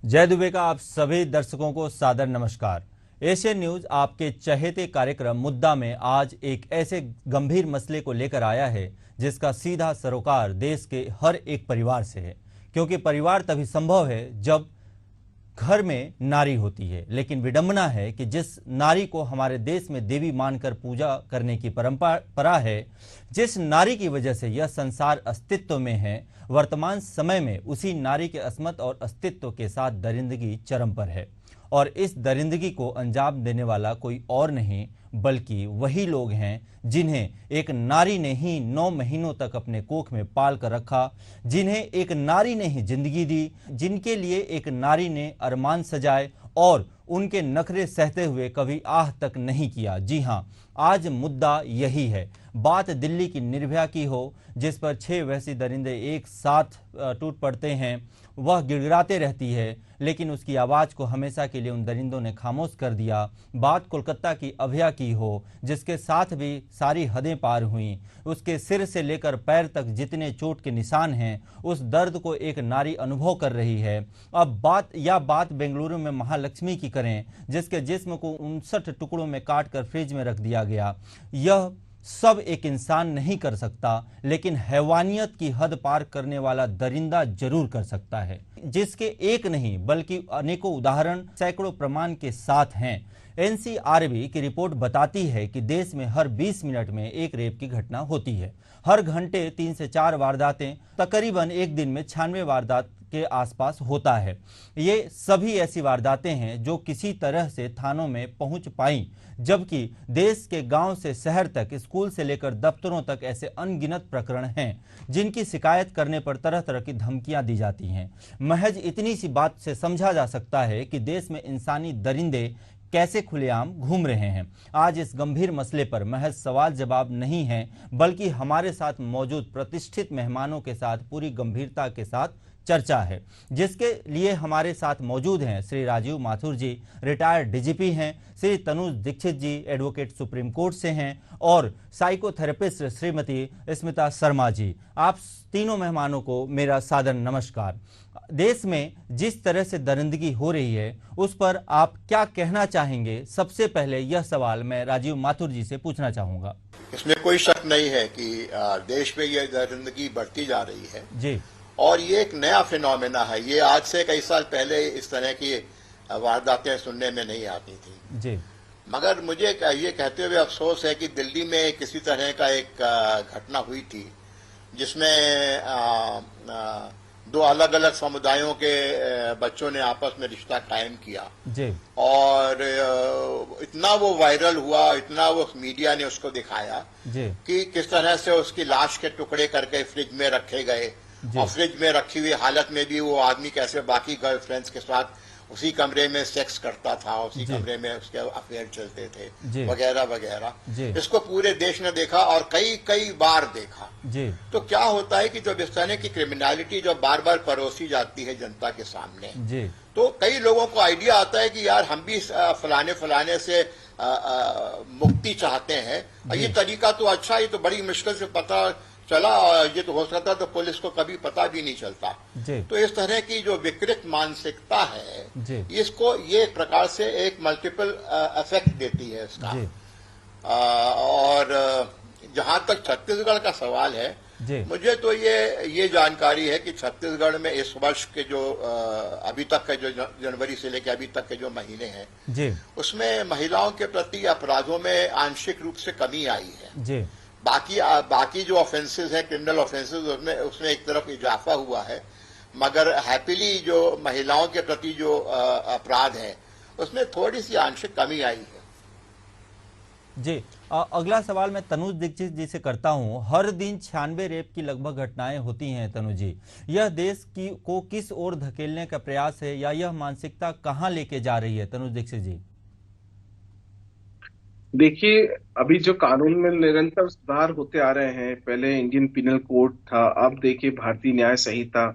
जय दुबे का आप सभी दर्शकों को सादर नमस्कार। एशियन न्यूज आपके चहेते कार्यक्रम मुद्दा में आज एक ऐसे गंभीर मसले को लेकर आया है जिसका सीधा सरोकार देश के हर एक परिवार से है, क्योंकि परिवार तभी संभव है जब घर में नारी होती है। लेकिन विडंबना है कि जिस नारी को हमारे देश में देवी मानकर पूजा करने की परंपरा है, जिस नारी की वजह से यह संसार अस्तित्व में है, वर्तमान समय में उसी नारी के अस्मत और अस्तित्व के साथ दरिंदगी चरम पर है। और इस दरिंदगी को अंजाम देने वाला कोई और नहीं बल्कि वही लोग हैं जिन्हें एक नारी ने ही 9 महीनों तक अपने कोख में पाल कर रखा, जिन्हें एक नारी ने ही जिंदगी दी, जिनके लिए एक नारी ने अरमान सजाए और उनके नखरे सहते हुए कभी आह तक नहीं किया। जी हां, आज मुद्दा यही है। बात दिल्ली की निर्भया की हो, जिस पर 6 वैसी दरिंदे एक साथ टूट पड़ते हैं। वह गिड़गिड़ाते रहती है, लेकिन उसकी आवाज को हमेशा के लिए उन दरिंदों ने खामोश कर दिया। बात कोलकाता की अभया की हो, जिसके साथ भी सारी हदें पार हुई। उसके सिर से लेकर पैर तक जितने चोट के निशान हैं, उस दर्द को एक नारी अनुभव कर रही है। अब बात बेंगलुरु में महालक्ष्मी की करें, जिसके जिस्म को 59 टुकड़ों में काट कर फ्रिज में रख दिया गया। यह सब एक इंसान नहीं कर सकता, लेकिन हैवानियत की हद पार करने वाला दरिंदा जरूर कर सकता है, जिसके एक नहीं बल्कि अनेकों उदाहरण सैकड़ों प्रमाण के साथ हैं। एनसीआरबी की रिपोर्ट बताती है कि देश में हर 20 मिनट में एक रेप की घटना होती है। हर घंटे 3 से 4 वारदातें, तकरीबन एक दिन में 96 वारदात के आसपास होता है। ये सभी ऐसी वारदातें हैं जो किसी तरह से थानों में पहुंच पाई, जबकि देश के गांव से शहर तक, स्कूल से लेकर दफ्तरों तक ऐसे अनगिनत प्रकरण हैं जिनकी शिकायत करने पर तरह तरह की धमकियां दी जाती हैं। महज इतनी सी बात से समझा जा सकता है कि देश में इंसानी दरिंदे कैसे खुलेआम घूम रहे हैं। आज इस गंभीर मसले पर महज सवाल जवाब नहीं है, बल्कि हमारे साथ मौजूद प्रतिष्ठित मेहमानों के साथ पूरी गंभीरता के साथ चर्चा है, जिसके लिए हमारे साथ मौजूद हैं श्री राजीव माथुर जी, रिटायर्ड डीजीपी हैं, श्री तनुज दीक्षित जी, एडवोकेट सुप्रीम कोर्ट से हैं, और साइकोथेरेपिस्ट श्रीमती स्मिता शर्मा जी। आप तीनों मेहमानों को मेरा सादर नमस्कार। देश में जिस तरह से दरिंदगी हो रही है, उस पर आप क्या कहना चाहेंगे? सबसे पहले यह सवाल मैं राजीव माथुर जी से पूछना चाहूंगा। इसमें कोई शक नहीं है कि देश में यह दरिंदगी बढ़ती जा रही है जी, और ये एक नया फिनोमेना है। ये आज से कई साल पहले इस तरह की वारदातें सुनने में नहीं आती थी जी। मगर मुझे ये कहते हुए अफसोस है कि दिल्ली में किसी तरह का एक घटना हुई थी जिसमें 2 अलग अलग समुदायों के बच्चों ने आपस में रिश्ता कायम किया जी। और इतना वो वायरल हुआ, इतना वो मीडिया ने उसको दिखाया जी। कि किस तरह से उसकी लाश के टुकड़े करके फ्रिज में रखे गए, और फ्रिज में रखी हुई हालत में भी वो आदमी कैसे बाकी गर्लफ्रेंड्स के साथ उसी कमरे में सेक्स करता था, उसी कमरे में उसके अफेयर चलते थे, वगैरह वगैरह। इसको पूरे देश ने देखा और कई बार देखा। तो क्या होता है कि जब इस तरह की क्रिमिनलिटी जब बार बार परोसी जाती है जनता के सामने, तो कई लोगों को आइडिया आता है कि यार हम भी फलाने से मुक्ति चाहते हैं, ये तरीका तो अच्छा, ये तो बड़ी मुश्किल से पता चला, ये तो हो सकता तो पुलिस को कभी पता भी नहीं चलता। तो इस तरह की जो विकृत मानसिकता है, इसको ये एक प्रकार से एक मल्टीपल इफेक्ट देती है इसका। और जहां तक छत्तीसगढ़ का सवाल है, मुझे तो ये जानकारी है कि छत्तीसगढ़ में इस वर्ष के जो अभी तक के जो जनवरी से लेकर अभी तक के जो महीने हैं, उसमें महिलाओं के प्रति अपराधों में आंशिक रूप से कमी आई है। बाकी जो ऑफेंसेस है, क्रिमिनल ऑफेंसेस, उसमें एक तरफ इजाफा हुआ है, मगर हैप्पीली जो महिलाओं के प्रति जो अपराध है उसमें थोड़ी सी आंशिक कमी आई है। जी, अगला सवाल मैं तनुज दीक्षित जी से करता हूं। हर दिन 96 रेप की लगभग घटनाएं होती हैं। तनुज जी, यह देश को किस ओर धकेलने का प्रयास है, या यह मानसिकता कहां लेके जा रही है? तनुज दीक्षित जी। देखिए, अभी जो कानून में निरंतर सुधार होते आ रहे हैं, पहले इंडियन पिनल कोड था, अब देखिए भारतीय न्याय संहिता,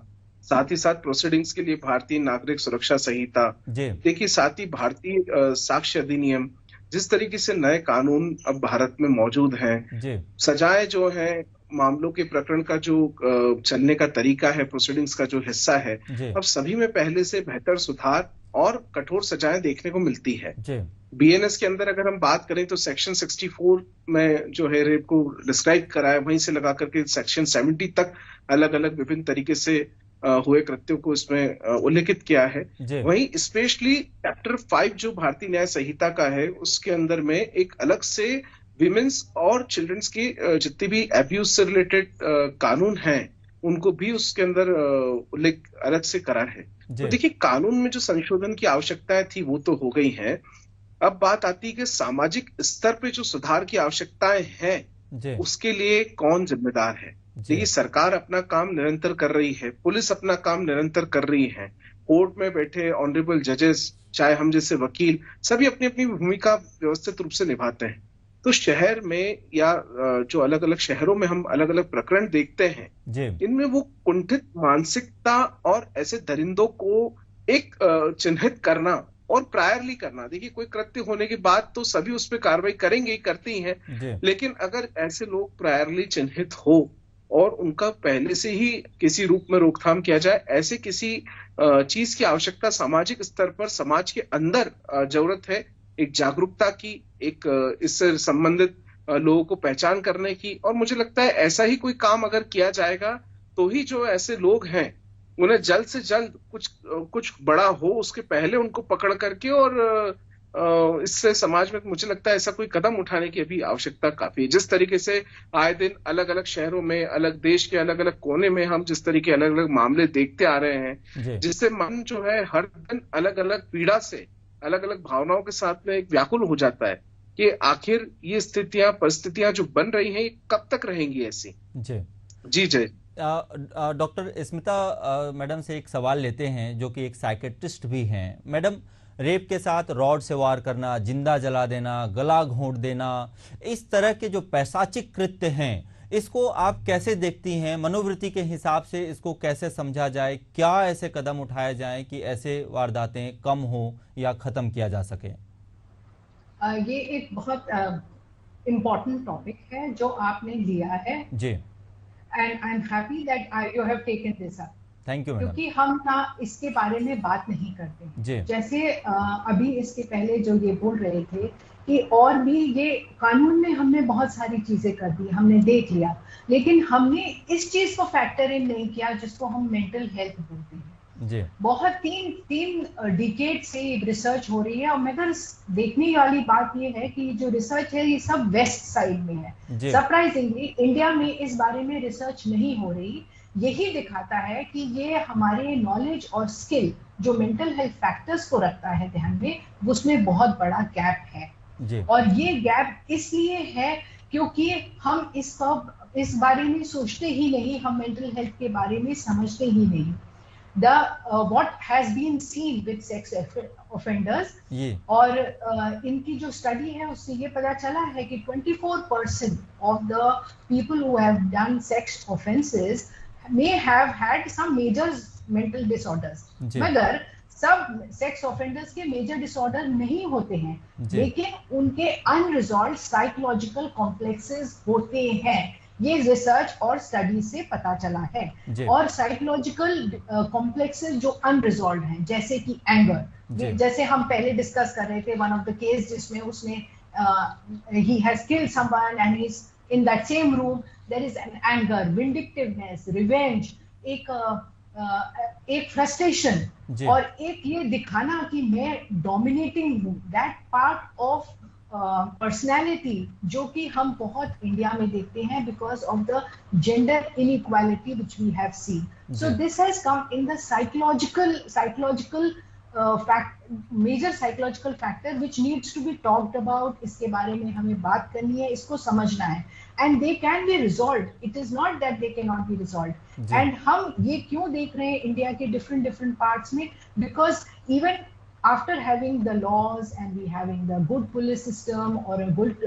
साथ ही साथ प्रोसीडिंग्स के लिए भारतीय नागरिक सुरक्षा संहिता, देखिए साथ ही भारतीय साक्ष्य अधिनियम, जिस तरीके से नए कानून अब भारत में मौजूद हैं, सजाएं जो हैं मामलों के प्रकरण का जो चलने का तरीका है, प्रोसीडिंग्स का जो हिस्सा है, जी अब सभी में पहले से बेहतर सुधार और कठोर सजाएं देखने को मिलती है। जी बीएनएस के अंदर अगर हम बात करें तो सेक्शन 64 में जो है रेप को डिस्क्राइब करा है, वहीं से लगा करके सेक्शन 70 तक अलग अलग विभिन्न तरीके से हुए कृत्यों को इसमें उल्लेखित किया है। जी वहीं स्पेशली चैप्टर 5 जो भारतीय न्याय संहिता का है, उसके अंदर में एक अलग से विमेन्स और चिल्ड्रंस की जितनी भी एब्यूज से रिलेटेड कानून हैं, उनको भी उसके अंदर उल्लेख अलग से करा है। तो देखिए, कानून में जो संशोधन की आवश्यकताएं थी वो तो हो गई हैं। अब बात आती है कि सामाजिक स्तर पे जो सुधार की आवश्यकताएं हैं, जी उसके लिए कौन जिम्मेदार है। देखिए, सरकार अपना काम निरंतर कर रही है, पुलिस अपना काम निरंतर कर रही है, कोर्ट में बैठे ऑनरेबल जजेस, चाहे हम जैसे वकील, सभी अपनी अपनी भूमिका व्यवस्थित रूप से निभाते हैं। तो शहर में या जो अलग अलग शहरों में हम अलग अलग प्रकरण देखते हैं, जी इनमें वो कुंठित मानसिकता और ऐसे दरिंदों को एक चिन्हित करना और प्रायरली करना। देखिए, कोई कृत्य होने के बाद तो सभी उस पर कार्रवाई करेंगे ही, करती ही हैं, जी लेकिन अगर ऐसे लोग प्रायरली चिन्हित हो और उनका पहले से ही किसी रूप में रोकथाम किया जाए, ऐसे किसी चीज की आवश्यकता सामाजिक स्तर पर समाज के अंदर जरूरत है, एक जागरूकता की, एक इससे संबंधित लोगों को पहचान करने की। और मुझे लगता है ऐसा ही कोई काम अगर किया जाएगा तो ही जो ऐसे लोग हैं उन्हें जल्द से जल्द कुछ बड़ा हो उसके पहले उनको पकड़ करके और इससे समाज में मुझे लगता है ऐसा कोई कदम उठाने की अभी आवश्यकता काफी है। जिस तरीके से आए दिन अलग अलग शहरों में, अलग देश के अलग अलग कोने में हम जिस तरीके अलग अलग मामले देखते आ रहे हैं, जिससे मन जो है हर दिन अलग अलग पीड़ा से, अलग अलग भावनाओं के साथ में एक व्याकुल हो जाता है कि आखिर ये स्थितियां, परिस्थितियां जो बन रही हैं, कब तक रहेंगी ऐसी। जी जय। डॉक्टर स्मिता मैडम से एक सवाल लेते हैं, जो कि एक साइकेट्रिस्ट भी हैं। मैडम, रेप के साथ रॉड से वार करना, जिंदा जला देना, गला घोंट देना, इस तरह के जो पैशाचिक कृत्य हैं, इसको आप कैसे देखती हैं? मनोवृत्ति के हिसाब से इसको कैसे समझा जाए? क्या ऐसे कदम उठाए जाएं कि ऐसे वारदातें कम हो या खत्म किया जा सके? ये एक बहुत इम्पोर्टेंट टॉपिक है जो आपने लिया है जी, and I am happy that you have taken this up. Thank you madam. क्योंकि हम ना इसके बारे में बात नहीं करते जी। जैसे अभी इसके पहले जो ये बोल रहे थे कि और भी ये कानून में हमने बहुत सारी चीजें कर दी, हमने देख लिया, लेकिन हमने इस चीज को फैक्टर इन नहीं किया जिसको हम मेंटल हेल्थ बोलते हैं। जी। बहुत तीन डिकेड से रिसर्च हो रही है, और मगर देखने वाली बात ये है कि जो रिसर्च है ये सब वेस्ट साइड में है। सरप्राइजिंगली इंडिया में इस बारे में रिसर्च नहीं हो रही। यही दिखाता है कि ये हमारे नॉलेज और स्किल जो मेंटल हेल्थ फैक्टर्स को रखता है ध्यान में, उसमें बहुत बड़ा गैप है। और ये गैप इसलिए है क्योंकि हम इस बारे में सोचते ही नहीं, हम मेंटल हेल्थ के बारे में समझते ही नहीं। what has been seen with sex offenders, और इनकी जो स्टडी है उससे ये पता चला है कि 24% of the people who have done sex offenses may have had some major mental disorders. मगर सब सेक्स ऑफेंडर्स के मेजर डिसऑर्डर नहीं होते हैं, लेकिन उनके अनरिजॉल्व्ड साइकोलॉजिकल कॉम्प्लेक्सेस होते हैं। ये रिसर्च और स्टडी से पता चला है। और साइकोलॉजिकल कॉम्प्लेक्सेस जो अनरिजॉल्व्ड हैं, जैसे कि एंगर, जैसे हम पहले डिस्कस कर रहे थे, वन ऑफ द केस जिसमें उसने he has killed someone and he is in that same room, there is an anger, vindictiveness, revenge, एक फ्रस्ट्रेशन, और एक ये दिखाना कि मैं डोमिनेटिंग हूँ, दैट पार्ट ऑफ पर्सनैलिटी जो कि हम बहुत इंडिया में देखते हैं because of the gender inequality which we have seen. So this has come in the psychological major psychological factor which needs to be talked about. इसके बारे में हमें बात करनी है, इसको समझना है, and they can be resolve. It is not that they can not be resolve. And हम ये क्यों देख रहे हैं इंडिया के डिफरेंट पार्ट्स में? Because even after having the laws and we having the good police system or a good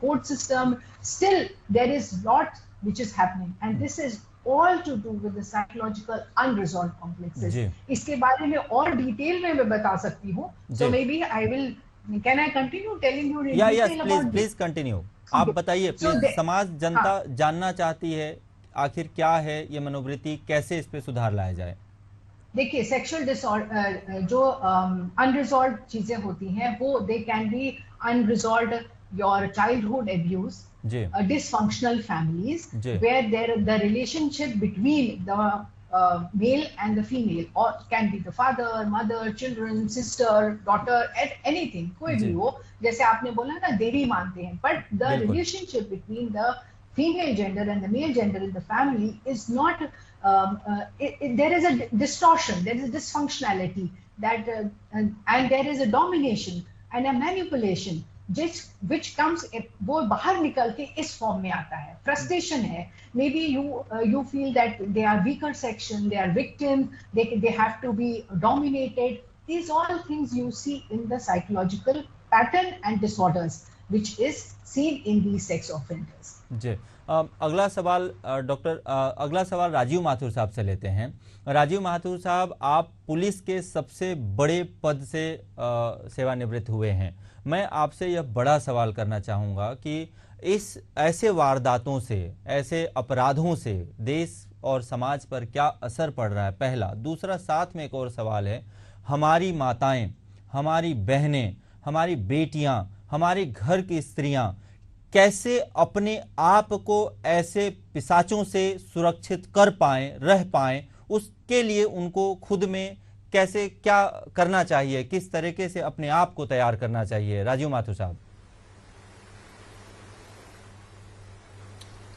court system, still there is lot which is happening, and this is all to do with the psychological unresolved complexes. इसके बारे में और detail में मैं बता सकती हूँ, so maybe I will Can I continue telling you in Yes, detail about this? Please continue. आप बताइए प्लीज। समाज जनता जानना चाहती है आखिर क्या है ये मनोवृत्ति, कैसे इस पे सुधार लाया जाए। देखिए, सेक्सुअल डिसऑर्डर जो अनरिजॉल्व चीजें होती हैं वो they can be unresolved your childhood abuse, dysfunctional families where there the relationship between the male and the female, or can be the father, mother, children, sister, daughter, anything, कोई भी हो, जैसे आपने बोला ना देवी मानते हैं, but the relationship between the female gender and the male gender in the family is not there is a distortion, there is a dysfunctionality that and there is a domination and a manipulation which comes, वो बाहर निकल के इस form में आता है। Frustration है, may be you feel that they are weaker section, they are victim, they have to be dominated. These all things you see in the psychological pattern and disorders which is seen in these sex offenders. जी, अगला सवाल doctor, अगला सवाल राजीव माथुर साहब से लेते हैं। राजीव माथुर साहब, आप पुलिस के सबसे बड़े पद से सेवानिवृत्त हुए हैं। मैं आपसे यह बड़ा सवाल करना चाहूँगा कि इस ऐसे वारदातों से, ऐसे अपराधों से देश और समाज पर क्या असर पड़ रहा है, पहला। दूसरा, साथ में एक और सवाल है, हमारी माताएं, हमारी बहनें, हमारी बेटियां, हमारी घर की स्त्रियां कैसे अपने आप को ऐसे पिशाचों से सुरक्षित कर पाएं, रह पाएं, उसके लिए उनको खुद में कैसे क्या करना चाहिए, किस तरीके से अपने आप को तैयार करना चाहिए। राजीव माथुर साहब।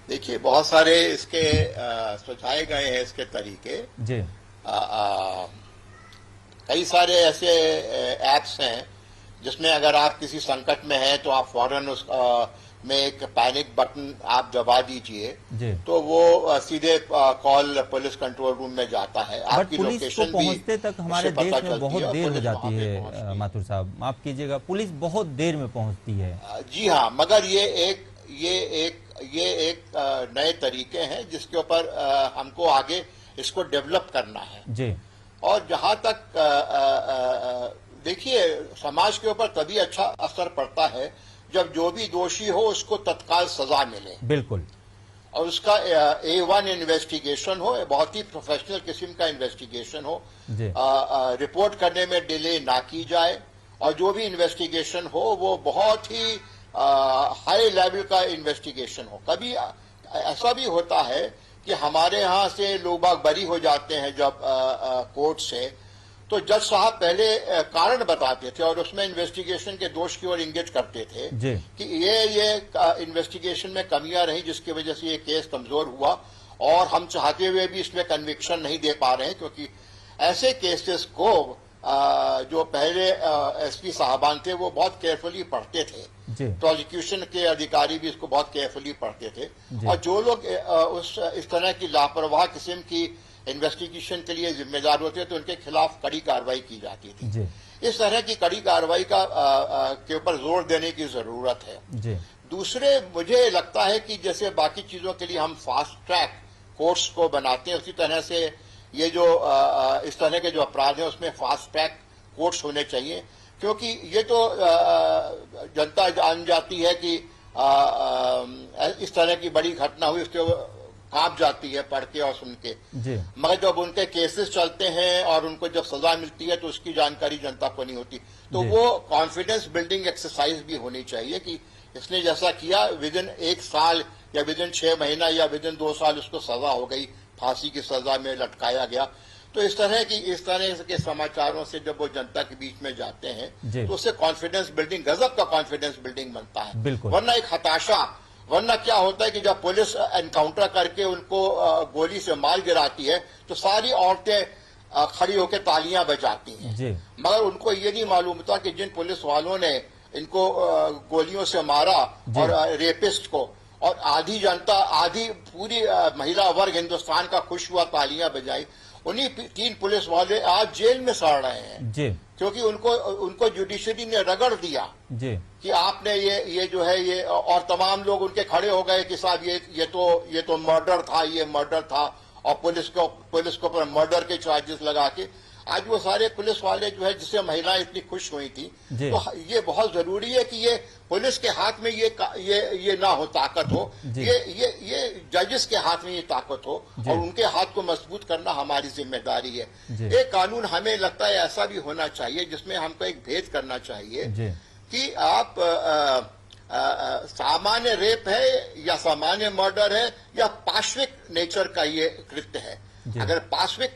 देखिए, बहुत सारे इसके सुझाए गए हैं इसके तरीके जी। कई सारे ऐसे ऐप्स हैं जिसमें अगर आप किसी संकट में हैं तो आप फौरन उस में एक पैनिक बटन आप दबा दीजिए तो वो सीधे कॉल पुलिस कंट्रोल रूम में जाता है। आपकी लोकेशन पहुंचते तक हमारे देश में बहुत देर हो जाती है। माथुर साहब माफ कीजिएगा, पुलिस बहुत देर में पहुंचती है। जी हाँ, मगर ये एक नए तरीके हैं जिसके ऊपर हमको आगे इसको डेवलप करना है जी। और जहां तक देखिए, समाज के ऊपर तभी अच्छा असर पड़ता है जब जो भी दोषी हो उसको तत्काल सजा मिले। बिल्कुल। और उसका A1 इन्वेस्टिगेशन हो, बहुत ही प्रोफेशनल किस्म का इन्वेस्टिगेशन हो, रिपोर्ट करने में डिले ना की जाए, और जो भी इन्वेस्टिगेशन हो वो बहुत ही हाई लेवल का इन्वेस्टिगेशन हो। कभी ऐसा भी होता है कि हमारे यहाँ से लोग बरी हो जाते हैं जब कोर्ट से, तो जज साहब पहले कारण बताते थे और उसमें इन्वेस्टिगेशन के दोष की ओर इंगित करते थे कि ये इन्वेस्टिगेशन में कमियां रही जिसकी वजह से ये केस कमजोर हुआ, और हम चाहते हुए भी इसमें कन्विक्शन नहीं दे पा रहे हैं, क्योंकि ऐसे केसेस को जो पहले एसपी साहबान थे वो बहुत केयरफुली पढ़ते थे। प्रोसिक्यूशन के अधिकारी भी इसको बहुत केयरफुली पढ़ते थे, और जो लोग इस तरह की लापरवाह किस्म की इन्वेस्टिगेशन के लिए जिम्मेदार होते तो उनके खिलाफ कड़ी कार्रवाई की जाती थी। इस तरह की कड़ी कार्रवाई के ऊपर जोर देने की जरूरत है। दूसरे, मुझे लगता है कि जैसे बाकी चीजों के लिए हम फास्ट ट्रैक कोर्ट्स को बनाते हैं, उसी तरह से ये जो इस तरह के जो अपराध हैं उसमें फास्ट ट्रैक कोर्ट्स होने चाहिए, क्योंकि ये तो जनता जान जाती है कि इस तरह की बड़ी घटना हुई, उसके कांप जाती है पढ़ के और सुन के, मगर जब उनके केसेस चलते हैं और उनको जब सजा मिलती है तो उसकी जानकारी जनता को नहीं होती। तो वो कॉन्फिडेंस बिल्डिंग एक्सरसाइज भी होनी चाहिए कि इसने जैसा किया, विदिन 1 साल या विदिन 6 महीना या विदिन 2 साल उसको सजा हो गई, फांसी की सजा में लटकाया गया। तो इस तरह के समाचारों से जब वो जनता के बीच में जाते हैं तो उससे कॉन्फिडेंस बिल्डिंग, गजब का कॉन्फिडेंस बिल्डिंग बनता है। वरना एक हताशा, वरना क्या होता है कि जब पुलिस एनकाउंटर करके उनको गोली से मार गिराती है तो सारी औरतें खड़ी होकर तालियां बजाती हैं, मगर उनको ये नहीं मालूम होता कि जिन पुलिस वालों ने इनको गोलियों से मारा और रेपिस्ट को, और आधी जनता, आधी पूरी महिला वर्ग हिंदुस्तान का खुश हुआ, तालियां बजाई, उन्हीं 3 पुलिस वाले आज जेल में सड़ रहे हैं क्योंकि उनको जुडिशरी ने रगड़ दिया कि आपने ये जो है ये, और तमाम लोग उनके खड़े हो गए कि साहब ये तो मर्डर था, ये मर्डर था, और पुलिस को पर मर्डर के चार्जेस लगा के आज वो सारे पुलिस वाले जो है जिससे महिलाएं इतनी खुश हुई थी, तो ये बहुत जरूरी है कि ये पुलिस के हाथ में ये ना हो, ताकत हो, ये जजेस के हाथ में ये ताकत हो और उनके हाथ को मजबूत करना हमारी जिम्मेदारी है। एक कानून हमें लगता है ऐसा भी होना चाहिए जिसमें हमको एक भेद करना चाहिए कि आप सामान्य रेप है या सामान्य मर्डर है या पाश्विक नेचर का ये कृत्य है। अगर पाश्विक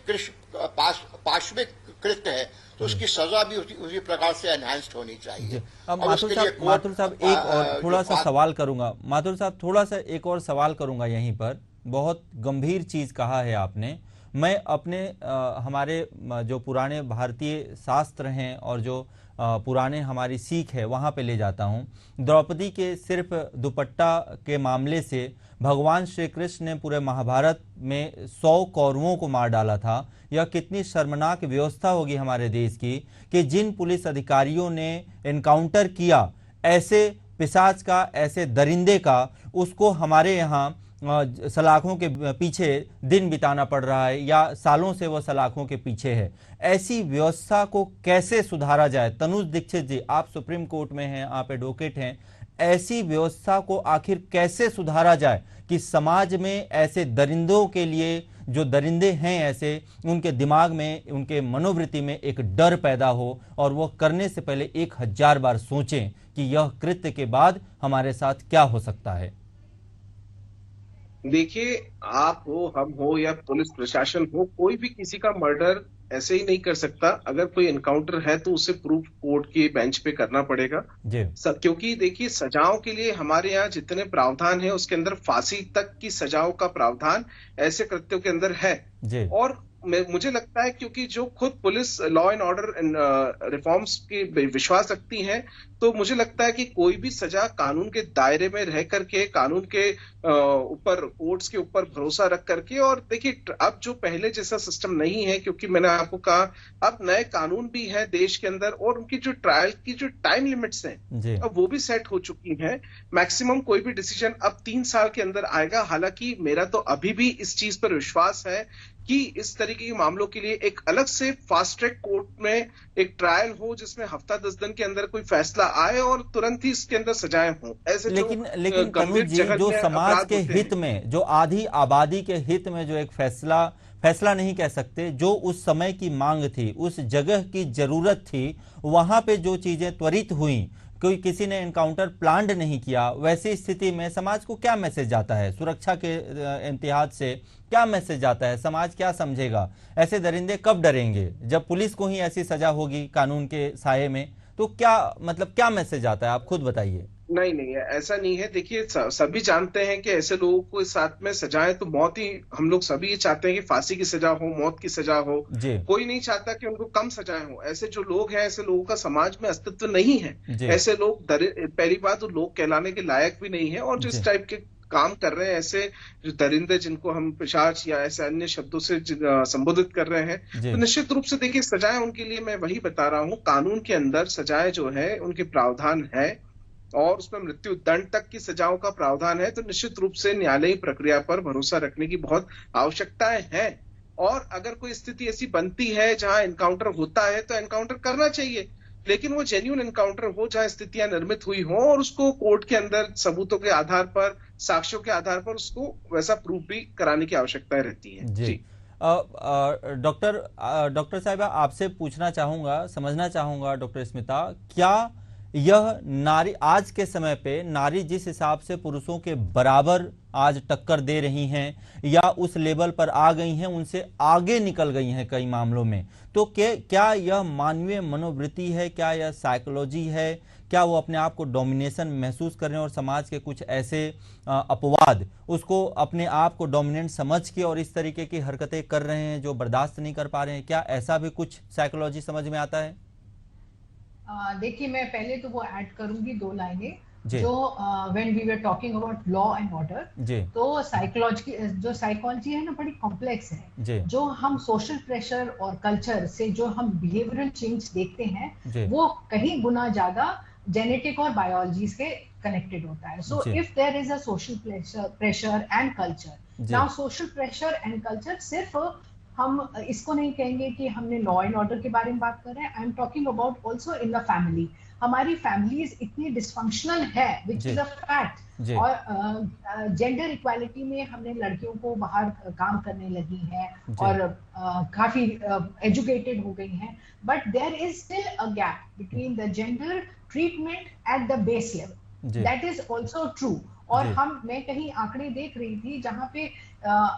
कृत्य है तो उसकी सजा भी उसी प्रकार से एनहांस्ड होनी चाहिए। अब माथुर साहब एक और थोड़ा सा सवाल करूंगा, माथुर साहब थोड़ा सा एक और सवाल करूंगा यहीं पर। बहुत गंभीर चीज कहा है आपने। मैं अपने हमारे जो पुराने भारतीय शास्त्र हैं और जो पुराने हमारी सीख है वहाँ पे ले जाता हूँ। द्रौपदी के सिर्फ दुपट्टा के मामले से भगवान श्री कृष्ण ने पूरे महाभारत में 100 कौरवों को मार डाला था। यह कितनी शर्मनाक व्यवस्था होगी हमारे देश की कि जिन पुलिस अधिकारियों ने एनकाउंटर किया ऐसे पिशाच का, ऐसे दरिंदे का, उसको हमारे यहाँ सलाखों के पीछे दिन बिताना पड़ रहा है या सालों से वो सलाखों के पीछे है। ऐसी व्यवस्था को कैसे सुधारा जाए? तनुज दीक्षित जी, आप सुप्रीम कोर्ट में हैं, आप एडवोकेट हैं, ऐसी व्यवस्था को आखिर कैसे सुधारा जाए कि समाज में ऐसे दरिंदों के लिए, जो दरिंदे हैं ऐसे, उनके दिमाग में, उनके मनोवृत्ति में एक डर पैदा हो और वो करने से पहले 1000 बार सोचें कि यह कृत्य के बाद हमारे साथ क्या हो सकता है। देखिए, आप हो, हम हो या पुलिस प्रशासन हो, कोई भी किसी का मर्डर ऐसे ही नहीं कर सकता। अगर कोई एनकाउंटर है तो उसे प्रूफ कोर्ट के बेंच पे करना पड़ेगा सब, क्योंकि देखिए सजाओं के लिए हमारे यहाँ जितने प्रावधान है उसके अंदर फांसी तक की सजाओं का प्रावधान ऐसे कृत्यों के अंदर है। और मुझे लगता है क्योंकि जो खुद police law and order reforms की विश्वास रखती हैं, तो मुझे लगता है कि कोई भी सजा कानून के दायरे में रह करके, कानून के ऊपर, कोर्ट्स के ऊपर भरोसा रख करके। और देखिए अब जो पहले जैसा सिस्टम नहीं है, क्योंकि मैंने आपको कहा अब नए कानून भी है देश के अंदर और उनकी जो ट्रायल की जो टाइम लिमिट्स हैं अब वो भी सेट हो चुकी हैं। मैक्सिमम कोई भी डिसीजन अब 3 साल के अंदर आएगा। हालांकि मेरा तो अभी भी इस चीज पर विश्वास है कि इस तरीके के मामलों के लिए एक अलग से फास्ट ट्रैक कोर्ट में एक ट्रायल हो जिसमें हफ्ता 10 दिन के अंदर कोई फैसला आए और तुरंत ही इसके अंदर सजाएं हों। ऐसे लेकिन तनुज जी, जो समाज के हित में, जो आधी आबादी के हित में जो एक फैसला नहीं कह सकते, जो उस समय की मांग थी, उस जगह की जरूरत थी, वहां पे जो चीजें त्वरित हुई, कोई किसी ने एनकाउंटर प्लान्ड नहीं किया, वैसी स्थिति में समाज को क्या मैसेज जाता है? सुरक्षा के इम्तिहाज से क्या मैसेज जाता है? समाज क्या समझेगा? ऐसे दरिंदे कब डरेंगे? जब पुलिस को ही ऐसी सजा होगी कानून के साये में, तो क्या मतलब क्या मैसेज आता है? आप खुद बताइए। नहीं, ऐसा नहीं है। देखिए सभी जानते हैं कि ऐसे लोगों को साथ में सजाएं तो मौत ही, हम लोग सभी ये चाहते हैं कि फांसी की सजा हो, मौत की सजा हो। कोई नहीं चाहता कि उनको कम सजाएं हो। ऐसे जो लोग हैं, ऐसे लोगों का समाज में अस्तित्व नहीं है। ऐसे लोग पहली बात तो लोग कहलाने के लायक भी नहीं है। और जिस टाइप के काम कर रहे हैं, ऐसे जो दरिंदे जिनको हम पिशाच या ऐसे अन्य शब्दों से संबोधित कर रहे हैं, तो निश्चित रूप से देखिए सजाएं उनके लिए, मैं वही बता रहा हूं, कानून के अंदर सजाएं जो है उनके प्रावधान है और उसमें मृत्यु दंड तक की सजाओं का प्रावधान है। तो निश्चित रूप से न्यायालयी प्रक्रिया पर भरोसा रखने की बहुत आवश्यकताएं हैं। और अगर कोई स्थिति ऐसी बनती है जहां एनकाउंटर होता है तो एनकाउंटर करना चाहिए, लेकिन वो जेन्युइन एनकाउंटर हो जहां स्थितियां निर्मित हुई हो और उसको कोर्ट के अंदर सबूतों के आधार पर, साक्ष्यों के आधार पर उसको वैसा प्रूफ भी कराने की आवश्यकता रहती है। जी डॉक्टर साहिबा, आपसे पूछना चाहूंगा, समझना चाहूंगा डॉक्टर स्मिता, क्या यह नारी आज के समय पे, नारी जिस हिसाब से पुरुषों के बराबर आज टक्कर दे रही हैं या उस लेवल पर आ गई हैं, उनसे आगे निकल गई हैं कई मामलों में, तो क्या यह मानवीय मनोवृत्ति है? क्या यह साइकोलॉजी है? क्या वो अपने आप को डोमिनेशन महसूस कर रहे हैं और समाज के कुछ ऐसे अपवाद उसको अपने आप को डोमिनेंट समझ के और इस तरीके की हरकतें कर रहे हैं जो बर्दाश्त नहीं कर पा रहे हैं? क्या ऐसा भी कुछ साइकोलॉजी समझ में आता है? देखिए, मैं पहले तो वो ऐड करूंगी 2 लाइनें जो when we were talking about law and order, तो साइकोलॉजी है ना, बड़ी कॉम्प्लेक्स है। जो हम सोशल प्रेशर और कल्चर से जो हम बिहेवियरल चेंज देखते हैं वो कहीं गुना ज्यादा जेनेटिक और बायोलॉजी से कनेक्टेड होता है। So if there is a social pressure and culture, now social pressure and culture सिर्फ हम इसको नहीं कहेंगे कि हमने लॉ एंड ऑर्डर के बारे में बात कर रहे हैं। I am talking about also in the family. हमारी फैमिलीज इतनी डिस्फंक्शनल है विच इज अ फैक्ट। और जेंडर इक्वालिटी में हमने लड़कियों को बाहर काम करने लगी हैं और काफी एजुकेटेड हो गई हैं, but there is still a gap between the gender treatment at the base level. That is also true. और मैं कहीं आंकड़े देख रही थी जहां पे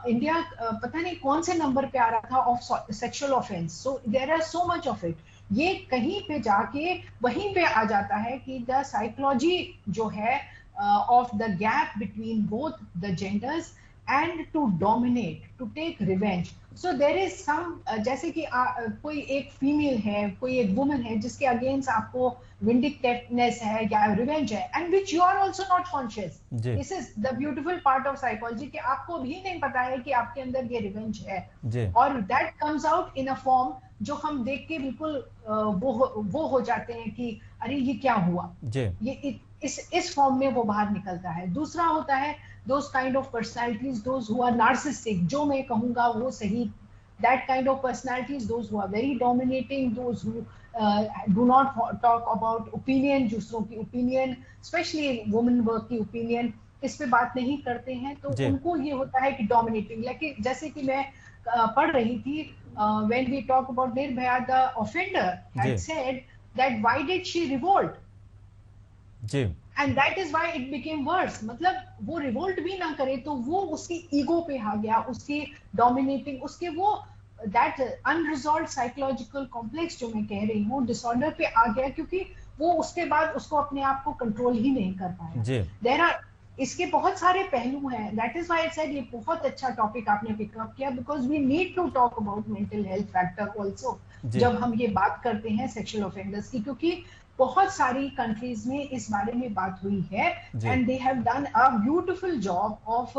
इंडिया पता नहीं कौन से नंबर पे आ रहा था of sexual offence. So there are so much of it. ये कहीं पे जाके वहीं पे आ जाता है कि द साइकोलॉजी जो है of the gap between both the genders and to dominate, to take revenge. So there is some, जैसे कि कोई एक फीमेल है, कोई एक वुमन है जिसके अगेंस्ट आपको विंडिकेटनेस है या रिवेंज है, and which you are also not conscious. This is the beautiful part of psychology कि आपको भी नहीं पता है कि आपके अंदर ये रिवेंज है, और that comes out in a form जो हम देख के बिल्कुल वो हो जाते हैं कि अरे ये क्या हुआ। ये इस फॉर्म में वो बाहर निकलता है। दूसरा होता है those kind of personalities, those who are narcissistic, जो मैं कहूँगा वो सही, that kind of personalities, those who are very dominating, those who do not talk about opinion, दूसरों की opinion, especially women work की opinion, इस पे बात नहीं करते हैं, तो उनको ये होता है कि dominating। लेकिन जैसे कि मैं पढ़ रही थी, when we talk about Nirbhaya, the offender had said that why did she revolt? And that is why it became worse। मतलब वो रिवोल्ट भी ना करे तो वो उसकी ईगो पे आ गया, उसकी डोमिनेटिंग, उसके वो दैट अनरिजॉल्व्ड साइकोलॉजिकल कॉम्प्लेक्स जो मैं कह रही हूँ डिसऑर्डर पे आ गया, क्योंकि वो उसके बाद उसको अपने आप को कंट्रोल ही नहीं कर पाया। देयर आर इसके बहुत सारे पहलू हैं। That is why I said ये बहुत अच्छा टॉपिक आपने पिकअप किया, because we need to talk about mental health factor also जब हम ये बात करते हैं सेक्सुअल ऑफेंडर्स की, क्योंकि बहुत सारी कंट्रीज में इस बारे में बात हुई है and they have done a beautiful job of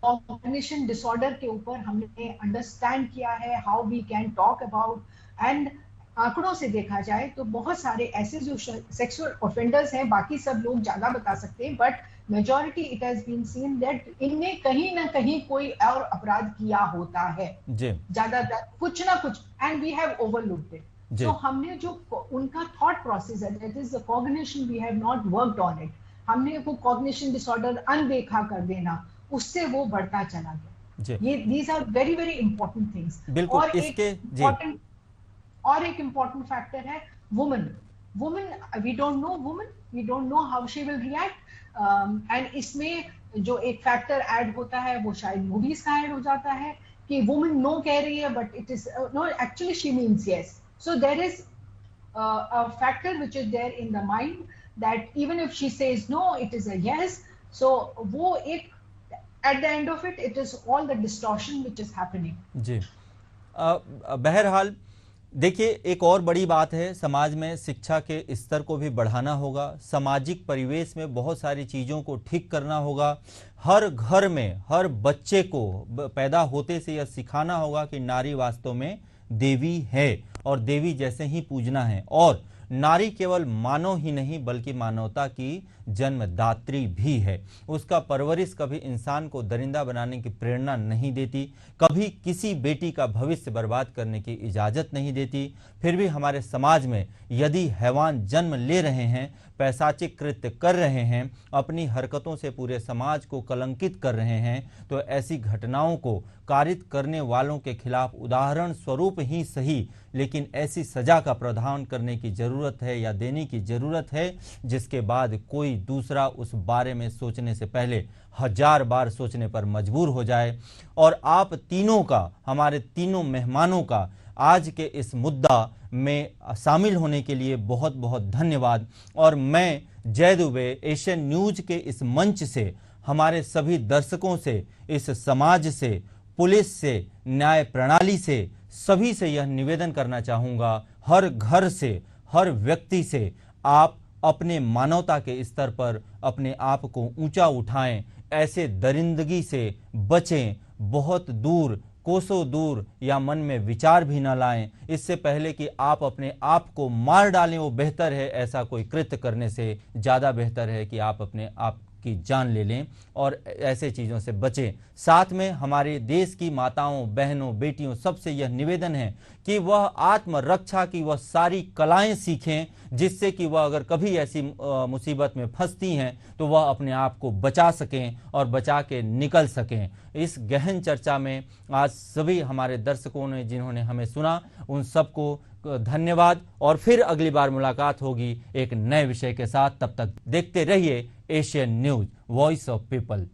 cognition disorder के ऊपर। हमने अंडरस्टैंड किया है how we can talk about, and आंकड़ों से देखा जाए तो बहुत सारे ऐसे जो सेक्सुअल ऑफेंडर्स हैं, बाकी सब लोग ज्यादा बता सकते हैं, but majority it has been seen that इनने कहीं ना कहीं कोई और अपराध किया होता है, ज्यादातर कुछ ना कुछ, and we have overlooked it. तो हमने जो उनका थॉट प्रोसेस है, that is the cognition, we have not worked on it. हमने वो कॉग्निशन डिसऑर्डर अनदेखा कर देना, उससे वो बढ़ता चला गया। ये these are very very important things. और एक इम्पॉर्टेंट फैक्टर है woman. We don't know woman, we don't know how she will react, and इसमें जो एक फैक्टर ऐड होता है वो शायद मूवीज का ऐड हो जाता है कि वुमन नो कह रही है but it is no, actually she means yes. So there is a factor which is there in the mind that even if she says no, it is a yes. So वो एक at the end of it, it is all the distortion which is happening. जी, बहरहाल देखिए एक और बड़ी बात है, समाज में शिक्षा के स्तर को भी बढ़ाना होगा, सामाजिक परिवेश में बहुत सारी चीज़ों को ठीक करना होगा, हर घर में हर बच्चे को पैदा होते से यह सिखाना होगा कि नारी वास्तव में देवी है और देवी जैसे ही पूजना है, और नारी केवल मानव ही नहीं बल्कि मानवता की जन्मदात्री भी है। उसका परवरिश कभी इंसान को दरिंदा बनाने की प्रेरणा नहीं देती, कभी किसी बेटी का भविष्य बर्बाद करने की इजाज़त नहीं देती। फिर भी हमारे समाज में यदि हैवान जन्म ले रहे हैं, पैशाचिक कृत्य कर रहे हैं, अपनी हरकतों से पूरे समाज को कलंकित कर रहे हैं, तो ऐसी घटनाओं को कारित करने वालों के खिलाफ उदाहरण स्वरूप ही सही, लेकिन ऐसी सजा का प्रावधान करने की जरूरत है या देने की जरूरत है जिसके बाद कोई दूसरा उस बारे में सोचने से पहले 1000 बार सोचने पर मजबूर हो जाए। और आप तीनों का, हमारे तीनों मेहमानों का आज के इस मुद्दा में शामिल होने के लिए बहुत बहुत धन्यवाद। और मैं जय दुबे एशियन न्यूज के इस मंच से हमारे सभी दर्शकों से, इस समाज से, पुलिस से, न्याय प्रणाली से, सभी से यह निवेदन करना चाहूँगा, हर घर से, हर व्यक्ति से आप अपने मानवता के स्तर पर अपने आप को ऊंचा उठाएं, ऐसे दरिंदगी से बचें, बहुत दूर, कोसों दूर या मन में विचार भी न लाएं। इससे पहले कि आप अपने आप को मार डालें वो बेहतर है, ऐसा कोई कृत्य करने से ज़्यादा बेहतर है कि आप अपने आप की जान ले लें और ऐसे चीज़ों से बचें। साथ में हमारे देश की माताओं, बहनों, बेटियों सबसे यह निवेदन है कि वह आत्मरक्षा की वह सारी कलाएं सीखें, जिससे कि वह अगर कभी ऐसी मुसीबत में फंसती हैं तो वह अपने आप को बचा सकें और बचा के निकल सकें। इस गहन चर्चा में आज सभी हमारे दर्शकों ने जिन्होंने हमें सुना, उन सबको धन्यवाद और फिर अगली बार मुलाकात होगी एक नए विषय के साथ। तब तक देखते रहिए Asian news, voice of people.